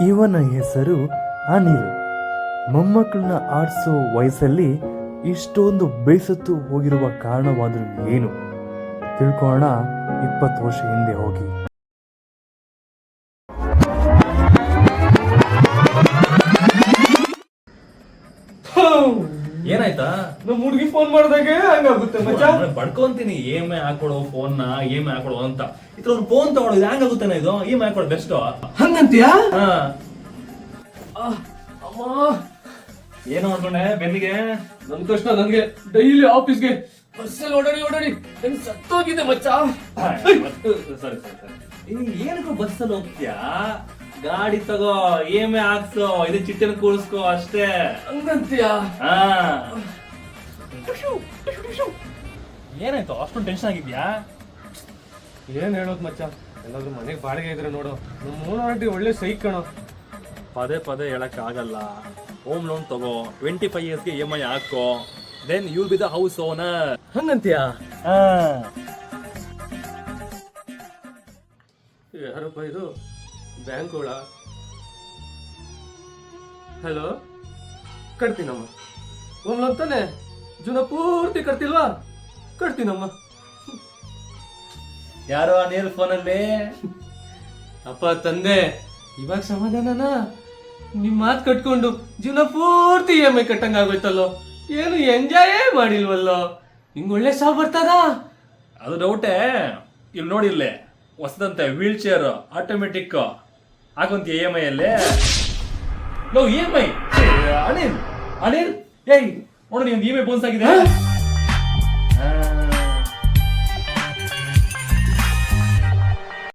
ಇವನ ಹೆಸರು ಅನಿಲ್. ಮೊಮ್ಮಕ್ಕಳನ್ನ ಆಡಿಸೋ ವಯಸ್ಸಲ್ಲಿ ಇಷ್ಟೊಂದು ಬೇಸತ್ತು ಹೋಗಿರುವ ಕಾರಣವಾದರೂ ಏನು ತಿಳ್ಕೊಳ್ಳೋಣ 20 ವರ್ಷ ಹಿಂದೆ ಹೋಗಿ. ಏನಾಯ್ತಾ? ನಮ್ ಹುಡುಗಿ ಫೋನ್ ಮಾಡಿದಾಗ ಹಂಗಾಗುತ್ತೆ ಮಚ್ಚ. ಬಡ್ಕೊಂತೀನಿ EMI ಹಾಕೊಡು ಫೋನ್ ನ EMI ಹಾಕೊಡು ಅಂತ. ಇದ್ರ ಒಂದು ಫೋನ್ ತಗೊಳ್ಳೋದು ಹ್ಯಾಂಗಾಗುತ್ತೇನೆ ಇದು? EMI ಹಾಕೊಡು ಬೆಸ್ಟ್ ಹಂಗಂತೀಯಾ? ಅಮ್ಮ ಏನು ಅನ್ಕೊಂಡೆ ಬೆನ್ನಿಗೆ? ನನ್ ಕಷ್ಟ ನನ್ಗೆ ಡೈಲಿ ಆಫೀಸ್ಗೆ ಬಸ್ಸಲ್ಲಿ ಓಡಾಡಿ ನಂಗೆ ಸತ್ತೋಗಿದೆ ಮಚ್ಚ. ಸರಿ ಏನಕ್ಕೂ ಬಸ್ಸಲ್ಲಿ ಹೋಗ್ತೀಯಾ? ಗಾಡಿ ತಗೋ, EMI ಹಾಕ್ಸೋ, ಇದು ಚಿಟ್ಟಿನ ಕೂರಿಸ್ಕೋ ಅಷ್ಟೇ. ಹಂಗಂತೀಯಾ? ಏನಾಯ್ತು ಅಷ್ಟೊಂದು ಟೆನ್ಷನ್ ಆಗಿದ್ಯಾ? ಏನ್ ಹೇಳೋದ್ ಮಚ್ಚ, ಎಲ್ಲಾದ್ರೂ ಮನೆಗ್ ಬಾಡಿಗೆ ಇದ್ರೆ ನೋಡು, ನಮ್ಮ ಓನರ್ ಒಳ್ಳೆ ಸೈಕ್ ಕಣೋ. ಪದೇ ಹೇಳಕ್ ಆಗಲ್ಲ. ಹೋಮ್ ಲೋನ್ ತಗೋ, 25 yearsಗೆ EMI ಹಾಕೋ, then you be the house owner. ಹಂಗಂತೀಯಾ? ಯಾರಪ್ಪ ಇದು ಬ್ಯಾಂಕ್ ಒಳ? ಹಲೋ, ಕಟ್ತೀನಮ್ಮ. ಹೋಮ್ ಲೋನ್ ತಾನೆ? ಜೀವನ ಪೂರ್ತಿ ಕಟ್ತಿಲ್ವಾ? ಕಟ್ತೀನಮ್ಮ. ಯಾರೋ ಅನಿಲ್ ಫೋನಲ್ಲಿ? ಅಪ್ಪ ತಂದೆ, ಇವಾಗ ಸಮಾಧಾನನಾ? ನಿಮ್ ಮಾತು ಕಟ್ಕೊಂಡು ಜೀವನ ಪೂರ್ತಿ EMI ಕಟ್ಟಂಗ ಆಗೋಯ್ತಲ್ಲೋ. ಏನು ಎಂಜಾಯೇ ಮಾಡಿಲ್ವಲ್ಲೋ. ಹಿಂಗ್ ಒಳ್ಳೆ ಸಾವು ಬರ್ತದ? ಅದು ಡೌಟೇ. ಇಲ್ಲಿ ನೋಡಿರ್ಲೆ ಹೊಸದಂತೆ ವೀಲ್ ಚೇರ್ ಆಟೋಮೆಟಿಕ್ ಹಾಕೊಂತೀಯ EMI ಅಲ್ಲಿ. EMI ಅನಿಲ್ ಏಯ್ ನೋಡು, ನಿಮ್ಗೆ EMI ಬೋನ್ಸ್ ಆಗಿದೆ.